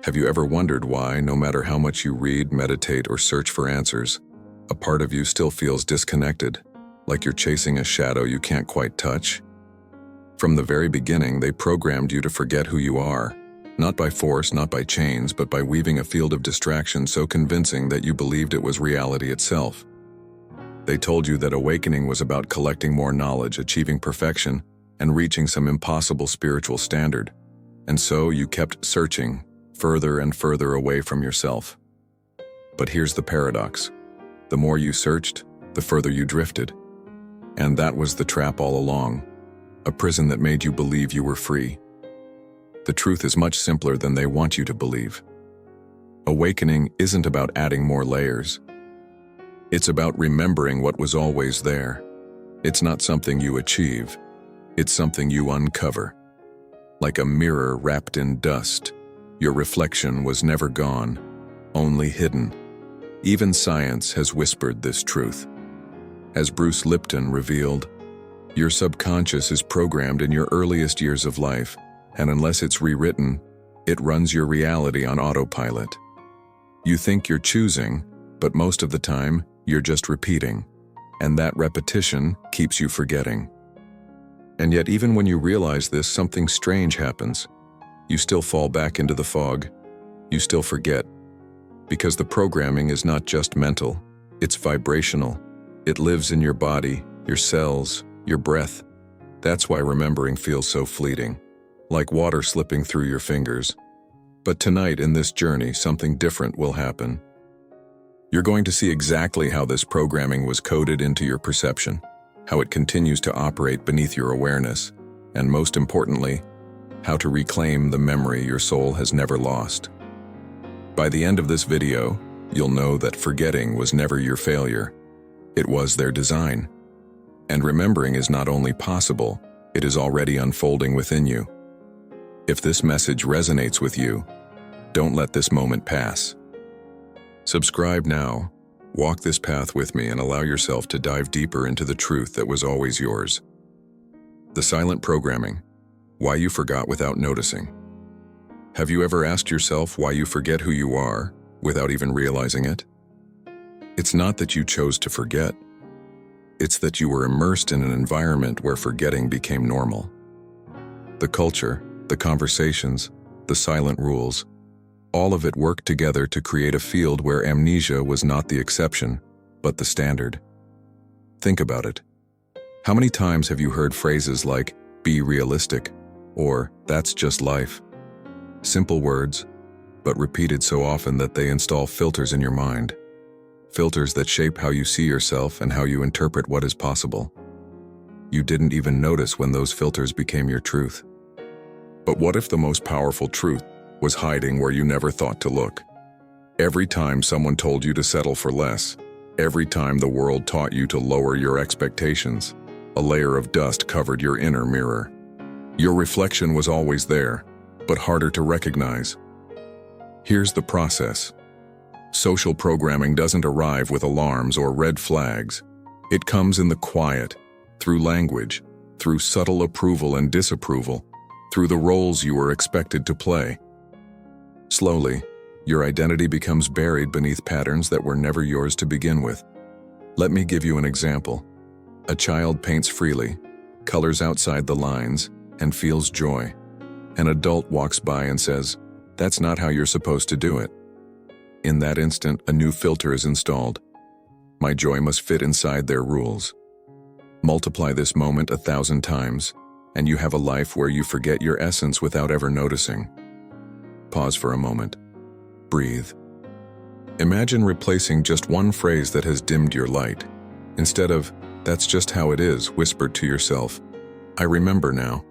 Have you ever wondered why, no matter how much you read, meditate, or search for answers, a part of you still feels disconnected, like you're chasing a shadow you can't quite touch? From the very beginning, they programmed you to forget who you are, not by force, not by chains, but by weaving a field of distraction so convincing that you believed it was reality itself. They told you that awakening was about collecting more knowledge, achieving perfection, and reaching some impossible spiritual standard. And so you kept searching, further and further away from yourself. But here's the paradox. The more you searched, the further you drifted. And that was the trap all along, a prison that made you believe you were free. The truth is much simpler than they want you to believe. Awakening isn't about adding more layers. It's about remembering what was always there. It's not something you achieve. It's something you uncover. Like a mirror wrapped in dust, your reflection was never gone, only hidden. Even science has whispered this truth. As Bruce Lipton revealed, your subconscious is programmed in your earliest years of life, and unless it's rewritten, it runs your reality on autopilot. You think you're choosing, but most of the time, you're just repeating, and that repetition keeps you forgetting. And yet, even when you realize this, something strange happens. You still fall back into the fog. You still forget. Because the programming is not just mental, it's vibrational. It lives in your body, your cells, your breath. That's why remembering feels so fleeting, like water slipping through your fingers. But tonight in this journey, something different will happen. You're going to see exactly how this programming was coded into your perception, how it continues to operate beneath your awareness, and most importantly, how to reclaim the memory your soul has never lost. By the end of this video, you'll know that forgetting was never your failure. It was their design. And remembering is not only possible, it is already unfolding within you. If this message resonates with you, don't let this moment pass. Subscribe now, walk this path with me, and allow yourself to dive deeper into the truth that was always yours. The silent programming. Why you forgot without noticing. Have you ever asked yourself why you forget who you are without even realizing it? It's not that you chose to forget. It's that you were immersed in an environment where forgetting became normal. The culture, the conversations, the silent rules, all of it worked together to create a field where amnesia was not the exception, but the standard. Think about it. How many times have you heard phrases like, "Be realistic," or "That's just life"? Simple words, but repeated so often that they install filters in your mind. Filters that shape how you see yourself and how you interpret what is possible. You didn't even notice when those filters became your truth. But what if the most powerful truth was hiding where you never thought to look? Every time someone told you to settle for less, every time the world taught you to lower your expectations, a layer of dust covered your inner mirror. Your reflection was always there, but harder to recognize. Here's the process. Social programming doesn't arrive with alarms or red flags. It comes in the quiet, through language, through subtle approval and disapproval, through the roles you were expected to play. Slowly, your identity becomes buried beneath patterns that were never yours to begin with. Let me give you an example. A child paints freely, colors outside the lines, and feels joy. An adult walks by and says, "That's not how you're supposed to do it." In that instant, a new filter is installed. My joy must fit inside their rules. Multiply this moment 1,000 times, and you have a life where you forget your essence without ever noticing. Pause for a moment. Breathe. Imagine replacing just one phrase that has dimmed your light. Instead of, "That's just how it is," whispered to yourself, "I remember now."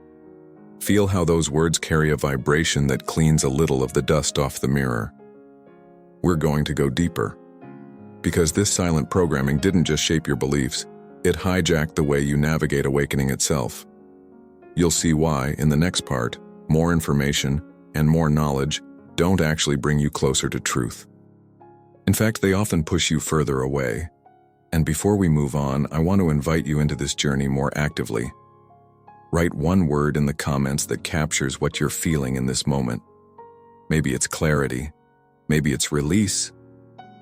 Feel how those words carry a vibration that cleans a little of the dust off the mirror. We're going to go deeper. Because this silent programming didn't just shape your beliefs, it hijacked the way you navigate awakening itself. You'll see why, in the next part, more information and more knowledge don't actually bring you closer to truth. In fact, they often push you further away. And before we move on, I want to invite you into this journey more actively. Write one word in the comments that captures what you're feeling in this moment. Maybe it's clarity. Maybe it's release.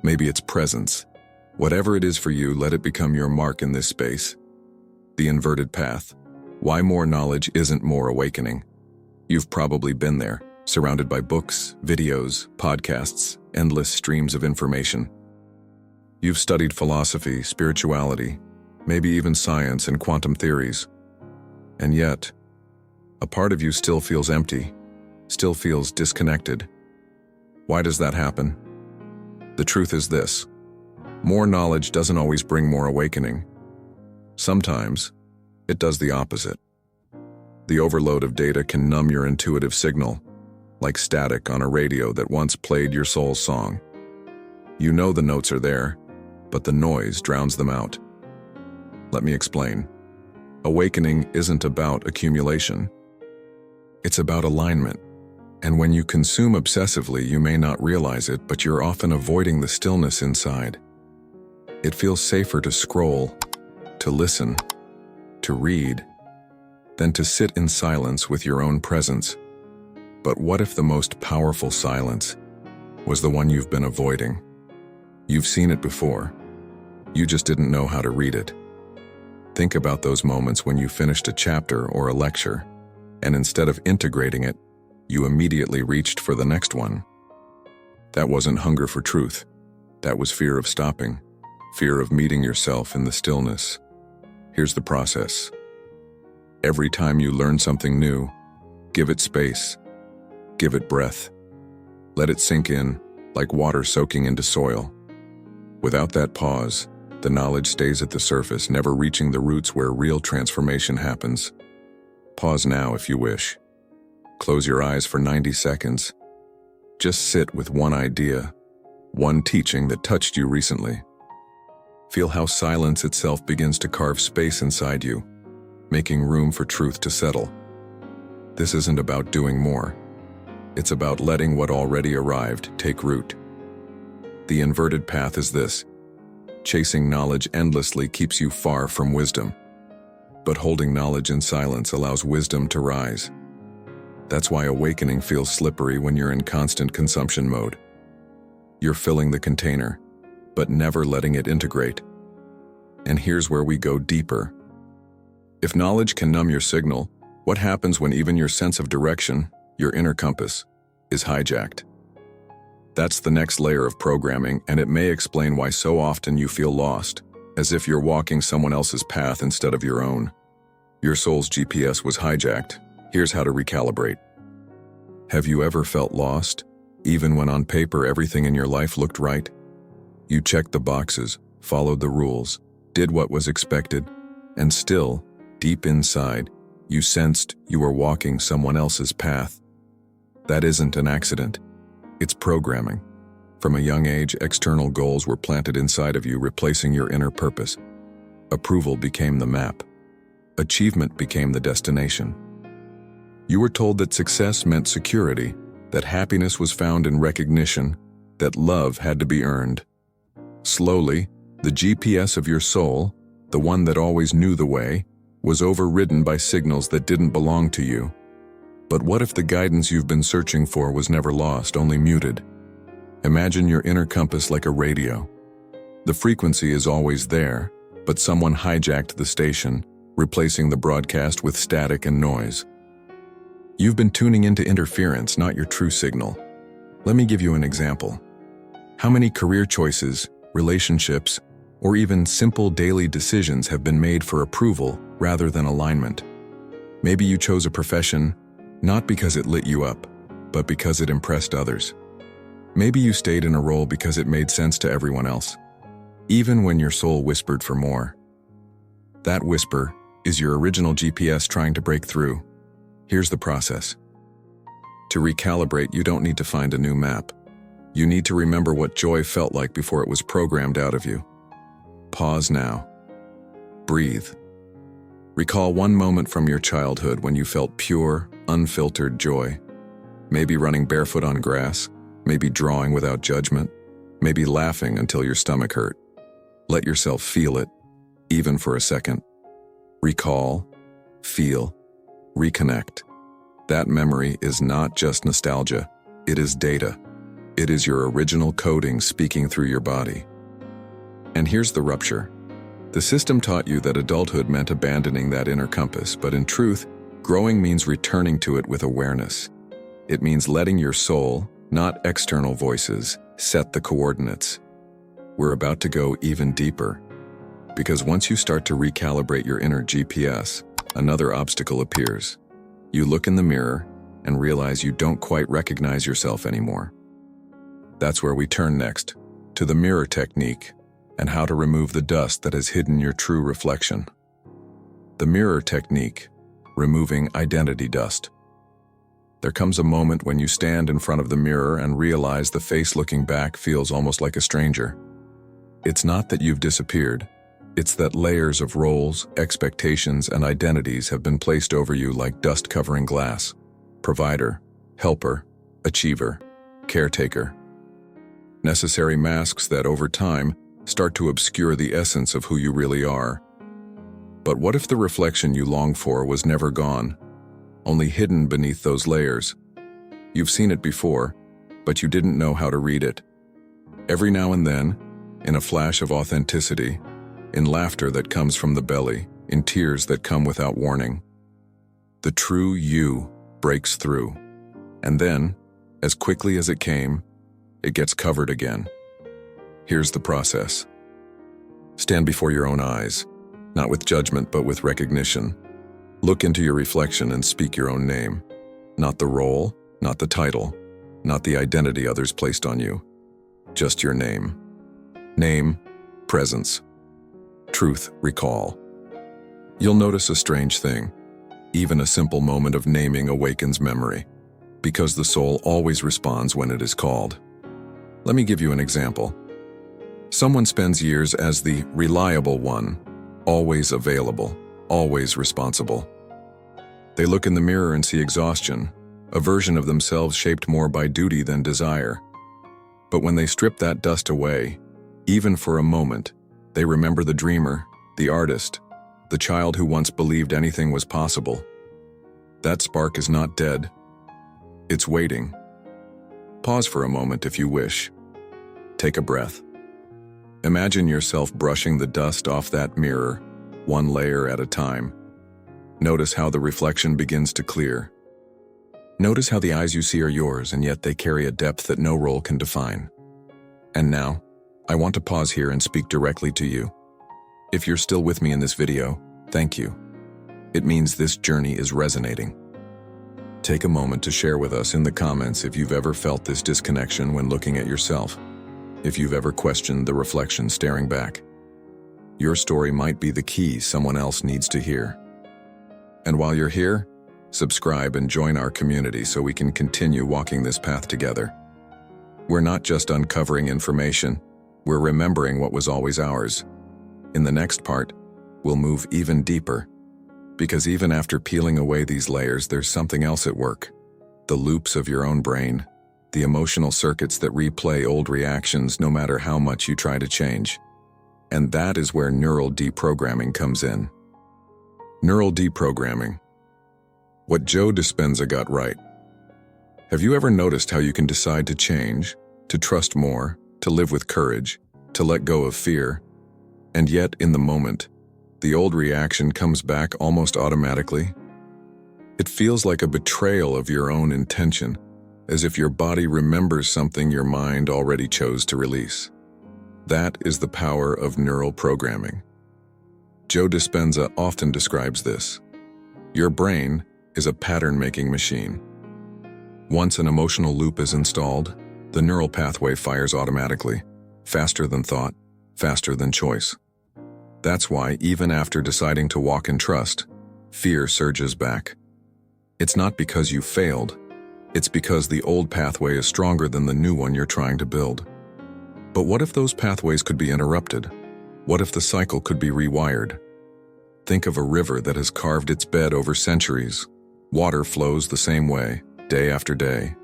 Maybe it's presence. Whatever it is for you, let it become your mark in this space. The inverted path. Why more knowledge isn't more awakening. You've probably been there, surrounded by books, videos, podcasts, endless streams of information. You've studied philosophy, spirituality, maybe even science and quantum theories. And yet, a part of you still feels empty, still feels disconnected. Why does that happen? The truth is this: more knowledge doesn't always bring more awakening. Sometimes, it does the opposite. The overload of data can numb your intuitive signal, like static on a radio that once played your soul's song. You know the notes are there, but the noise drowns them out. Let me explain. Awakening isn't about accumulation. It's about alignment. And when you consume obsessively, you may not realize it, but you're often avoiding the stillness inside. It feels safer to scroll, to listen, to read, than to sit in silence with your own presence. But what if the most powerful silence was the one you've been avoiding? You've seen it before. You just didn't know how to read it. Think about those moments when you finished a chapter or a lecture, and instead of integrating it, you immediately reached for the next one. That wasn't hunger for truth. That was fear of stopping, fear of meeting yourself in the stillness. Here's the process. Every time you learn something new, give it space. Give it breath. Let it sink in, like water soaking into soil. Without that pause, the knowledge stays at the surface, never reaching the roots where real transformation happens. Pause now if you wish. Close your eyes for 90 seconds. Just sit with one idea, one teaching that touched you recently. Feel how silence itself begins to carve space inside you, making room for truth to settle. This isn't about doing more. It's about letting what already arrived take root. The inverted path is this: chasing knowledge endlessly keeps you far from wisdom, but holding knowledge in silence allows wisdom to rise. That's why awakening feels slippery when you're in constant consumption mode. You're filling the container, but never letting it integrate. And here's where we go deeper. If knowledge can numb your signal, what happens when even your sense of direction, your inner compass, is hijacked? That's the next layer of programming, and it may explain why so often you feel lost, as if you're walking someone else's path instead of your own. Your soul's GPS was hijacked. Here's how to recalibrate. Have you ever felt lost, even when on paper everything in your life looked right? You checked the boxes, followed the rules, did what was expected, and still, deep inside, you sensed you were walking someone else's path. That isn't an accident. It's programming. From a young age, external goals were planted inside of you, replacing your inner purpose. Approval became the map. Achievement became the destination. You were told that success meant security, that happiness was found in recognition, that love had to be earned. Slowly, the GPS of your soul, the one that always knew the way, was overridden by signals that didn't belong to you. But what if the guidance you've been searching for was never lost, only muted? Imagine your inner compass like a radio. The frequency is always there, but someone hijacked the station, replacing the broadcast with static and noise. You've been tuning into interference, not your true signal. Let me give you an example. How many career choices, relationships, or even simple daily decisions have been made for approval rather than alignment? Maybe you chose a profession not because it lit you up, but because it impressed others. Maybe you stayed in a role because it made sense to everyone else, even when your soul whispered for more. That whisper is your original GPS trying to break through. Here's the process. To recalibrate, you don't need to find a new map. You need to remember what joy felt like before it was programmed out of you. Pause now. Breathe. Recall one moment from your childhood when you felt pure, unfiltered joy. Maybe running barefoot on grass, maybe drawing without judgment, maybe laughing until your stomach hurt. Let yourself feel it, even for a second. Recall, feel, reconnect. That memory is not just nostalgia, It is data. It is your original coding speaking through your body. And here's the rupture. The system taught you that adulthood meant abandoning that inner compass, but in truth, growing means returning to it with awareness. It means letting your soul, not external voices, set the coordinates. We're about to go even deeper. Because once you start to recalibrate your inner GPS, another obstacle appears. You look in the mirror and realize you don't quite recognize yourself anymore. That's where we turn next, to the mirror technique and how to remove the dust that has hidden your true reflection. The mirror technique, removing identity dust. There comes a moment when you stand in front of the mirror and realize the face looking back feels almost like a stranger. It's not that you've disappeared. It's that layers of roles, expectations, and identities have been placed over you like dust covering glass. Provider, helper, achiever, caretaker. Necessary masks that over time start to obscure the essence of who you really are. But what if the reflection you long for was never gone, only hidden beneath those layers? You've seen it before, but you didn't know how to read it. Every now and then, in a flash of authenticity, in laughter that comes from the belly, in tears that come without warning, the true you breaks through. And then, as quickly as it came, it gets covered again. Here's the process. Stand before your own eyes, not with judgment but with recognition. Look into your reflection and speak your own name. Not the role, not the title, not the identity others placed on you. Just your name. Name, presence. Truth, recall. You'll notice a strange thing. Even a simple moment of naming awakens memory, because the soul always responds when it is called. Let me give you an example. Someone spends years as the reliable one, always available, always responsible. They look in the mirror and see exhaustion, a version of themselves shaped more by duty than desire. But when they strip that dust away, even for a moment, they remember the dreamer, the artist, the child who once believed anything was possible. That spark is not dead. It's waiting. Pause for a moment if you wish. Take a breath. Imagine yourself brushing the dust off that mirror, one layer at a time. Notice how the reflection begins to clear. Notice how the eyes you see are yours, and yet they carry a depth that no role can define. And now, I want to pause here and speak directly to you. If you're still with me in this video, thank you. It means this journey is resonating. Take a moment to share with us in the comments if you've ever felt this disconnection when looking at yourself. If you've ever questioned the reflection staring back. Your story might be the key someone else needs to hear. And while you're here, subscribe and join our community so we can continue walking this path together. We're not just uncovering information, we're remembering what was always ours. In the next part, we'll move even deeper. Because even after peeling away these layers, there's something else at work. The loops of your own brain. The emotional circuits that replay old reactions no matter how much you try to change. And that is where neural deprogramming comes in. Neural deprogramming. What Joe Dispenza got right. Have you ever noticed how you can decide to change, to trust more, to live with courage, to let go of fear, and yet in the moment, the old reaction comes back almost automatically? It feels like a betrayal of your own intention, as if your body remembers something your mind already chose to release. That is the power of neural programming. Joe Dispenza often describes this. Your brain is a pattern-making machine. Once an emotional loop is installed, the neural pathway fires automatically, faster than thought, faster than choice. That's why, even after deciding to walk in trust, fear surges back. It's not because you failed. It's because the old pathway is stronger than the new one you're trying to build. But what if those pathways could be interrupted? What if the cycle could be rewired? Think of a river that has carved its bed over centuries. Water flows the same way, day after day.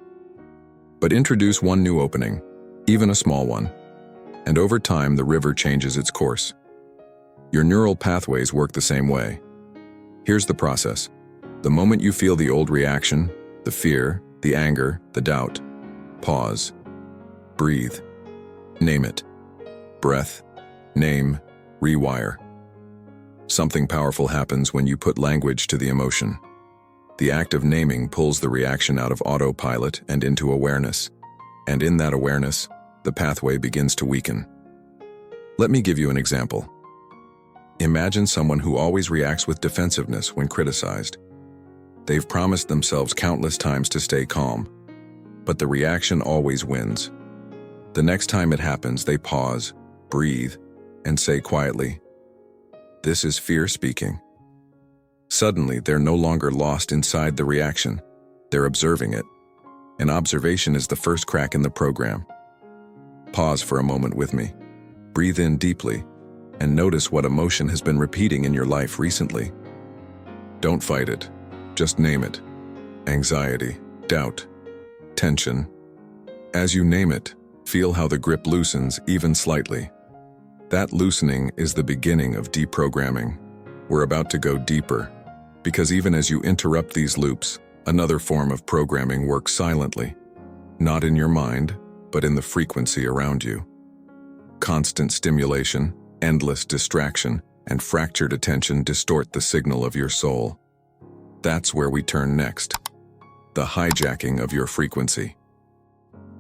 But introduce one new opening, even a small one, and over time the river changes its course. Your neural pathways work the same way. Here's the process. The moment you feel the old reaction, the fear, the anger, the doubt, Pause. Breathe. Name it. Breath. Name. Rewire. Something powerful happens when you put language to the emotion. The act of naming pulls the reaction out of autopilot and into awareness. And in that awareness, the pathway begins to weaken. Let me give you an example. Imagine someone who always reacts with defensiveness when criticized. They've promised themselves countless times to stay calm, but the reaction always wins. The next time it happens, they pause, breathe, and say quietly, "This is fear speaking." Suddenly, they're no longer lost inside the reaction. They're observing it. And observation is the first crack in the program. Pause for a moment with me. Breathe in deeply, and notice what emotion has been repeating in your life recently. Don't fight it. Just name it. Anxiety, doubt, tension. As you name it, feel how the grip loosens even slightly. That loosening is the beginning of deprogramming. We're about to go deeper, because even as you interrupt these loops, another form of programming works silently. Not in your mind, but in the frequency around you. Constant stimulation, endless distraction, and fractured attention distort the signal of your soul. That's where we turn next. The hijacking of your frequency.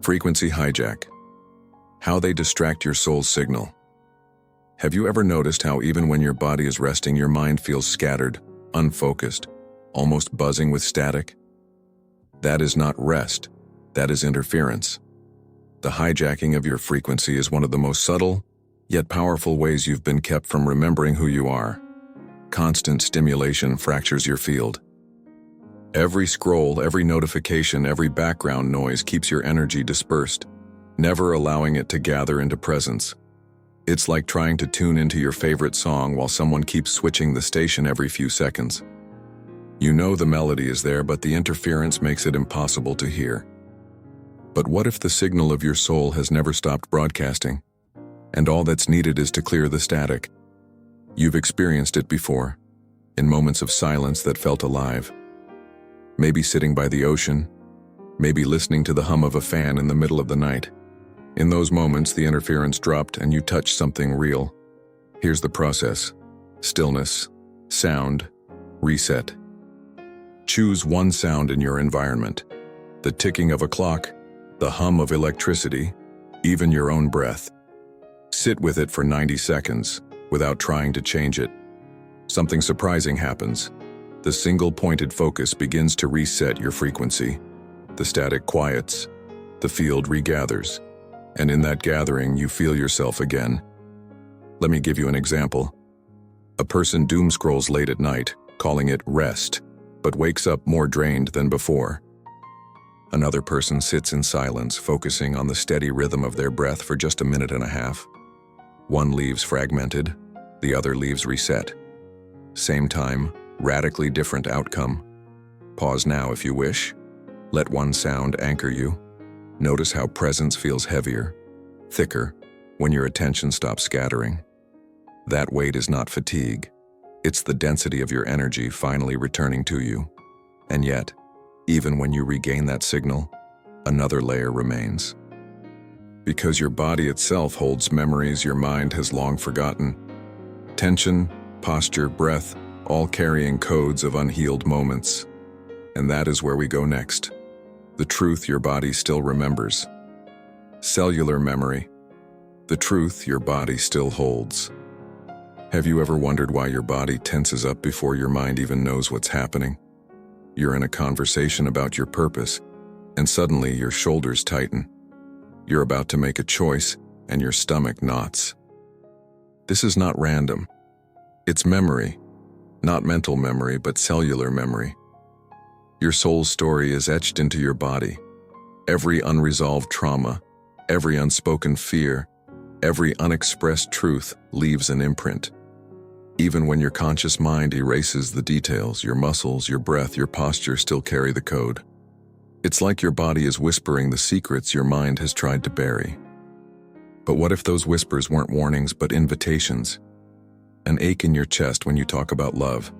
Frequency hijack. How they distract your soul's signal. Have you ever noticed how even when your body is resting, your mind feels scattered, unfocused, almost buzzing with static? That is not rest. That is interference. The hijacking of your frequency is one of the most subtle, yet powerful ways you've been kept from remembering who you are. Constant stimulation fractures your field. Every scroll, every notification, every background noise keeps your energy dispersed, never allowing it to gather into presence. It's like trying to tune into your favorite song while someone keeps switching the station every few seconds. You know the melody is there, but the interference makes it impossible to hear. But what if the signal of your soul has never stopped broadcasting, and all that's needed is to clear the static? You've experienced it before, in moments of silence that felt alive. Maybe sitting by the ocean, maybe listening to the hum of a fan in the middle of the night. In those moments, the interference dropped and you touched something real. Here's the process: stillness, sound, reset. Choose one sound in your environment. The ticking of a clock, the hum of electricity, even your own breath. Sit with it for 90 seconds without trying to change it. Something surprising happens. The single-pointed focus begins to reset your frequency. The static quiets. The field regathers. And in that gathering, you feel yourself again. Let me give you an example. A person doom scrolls late at night, calling it rest, but wakes up more drained than before. Another person sits in silence, focusing on the steady rhythm of their breath for just a minute and a half. One leaves fragmented, the other leaves reset. Same time, radically different outcome. Pause now if you wish. Let one sound anchor you. Notice how presence feels heavier, thicker, when your attention stops scattering. That weight is not fatigue. It's the density of your energy finally returning to you. And yet, even when you regain that signal, another layer remains. Because your body itself holds memories your mind has long forgotten. Tension, posture, breath, all carrying codes of unhealed moments. And that is where we go next. The truth your body still remembers. Cellular memory. The truth your body still holds. Have you ever wondered why your body tenses up before your mind even knows what's happening? You're in a conversation about your purpose, and suddenly your shoulders tighten. You're about to make a choice, and your stomach knots. This is not random. It's memory. Not mental memory, but cellular memory. Your soul's story is etched into your body. Every unresolved trauma, every unspoken fear, every unexpressed truth leaves an imprint. Even when your conscious mind erases the details, your muscles, your breath, your posture still carry the code. It's like your body is whispering the secrets your mind has tried to bury. But what if those whispers weren't warnings but invitations? An ache in your chest when you talk about love.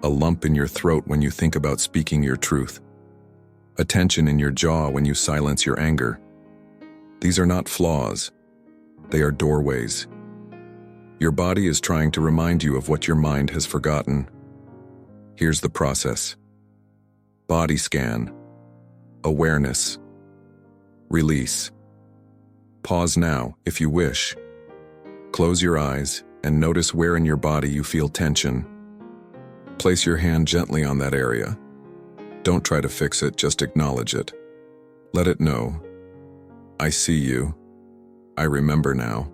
A lump in your throat when you think about speaking your truth. a tension in your jaw when you silence your anger. These are not flaws. They are doorways. Your body is trying to remind you of what your mind has forgotten. Here's the process. Body scan. Awareness. Release. Pause now, if you wish. Close your eyes and notice where in your body you feel tension. Place your hand gently on that area. Don't try to fix it, just acknowledge it. Let it know. I see you. I remember now.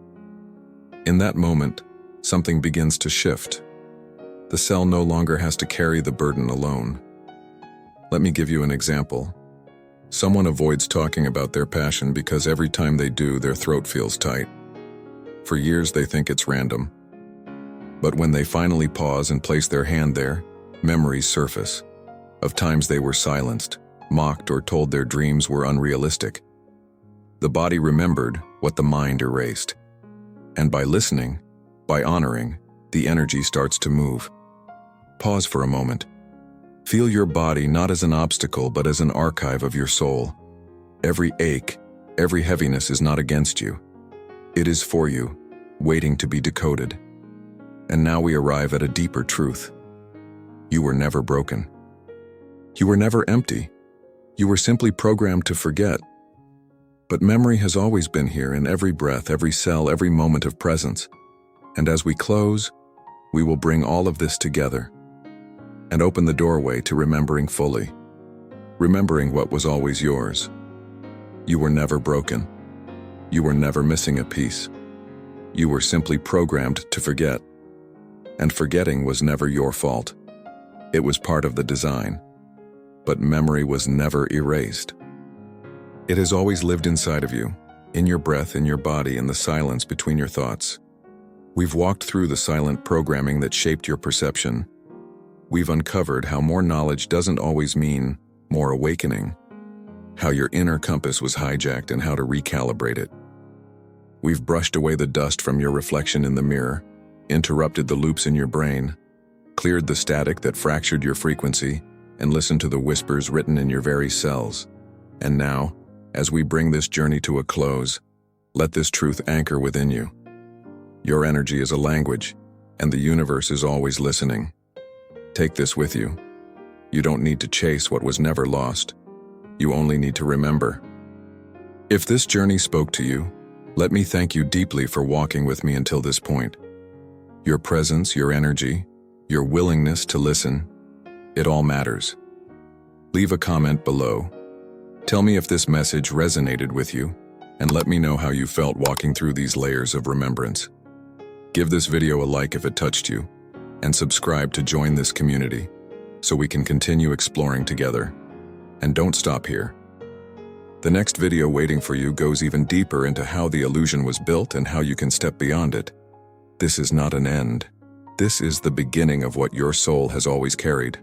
In that moment, something begins to shift. The cell no longer has to carry the burden alone. Let me give you an example. Someone avoids talking about their passion because every time they do, their throat feels tight. For years, they think it's random. But when they finally pause and place their hand there, memories surface of times they were silenced, mocked, or told their dreams were unrealistic. The body remembered what the mind erased. And by listening, by honoring, the energy starts to move. Pause for a moment. Feel your body not as an obstacle but as an archive of your soul. Every ache, every heaviness is not against you. It is for you, waiting to be decoded. And now we arrive at a deeper truth. You were never broken. You were never empty. You were simply programmed to forget. But memory has always been here in every breath, every cell, every moment of presence. And as we close, we will bring all of this together and open the doorway to remembering fully, remembering what was always yours. You were never broken. You were never missing a piece. You were simply programmed to forget. And forgetting was never your fault. It was part of the design. But memory was never erased. It has always lived inside of you, in your breath, in your body, in the silence between your thoughts. We've walked through the silent programming that shaped your perception. We've uncovered how more knowledge doesn't always mean more awakening, how your inner compass was hijacked and how to recalibrate it. We've brushed away the dust from your reflection in the mirror, interrupted the loops in your brain, cleared the static that fractured your frequency, and listened to the whispers written in your very cells. And now, as we bring this journey to a close, let this truth anchor within you. Your energy is a language, and the universe is always listening. Take this with you. You don't need to chase what was never lost. You only need to remember. If this journey spoke to you, let me thank you deeply for walking with me until this point. Your presence, your energy, your willingness to listen, it all matters. Leave a comment below. Tell me if this message resonated with you, and let me know how you felt walking through these layers of remembrance. Give this video a like if it touched you, and subscribe to join this community so we can continue exploring together. And don't stop here. The next video waiting for you goes even deeper into how the illusion was built and how you can step beyond it. This is not an end. This is the beginning of what your soul has always carried.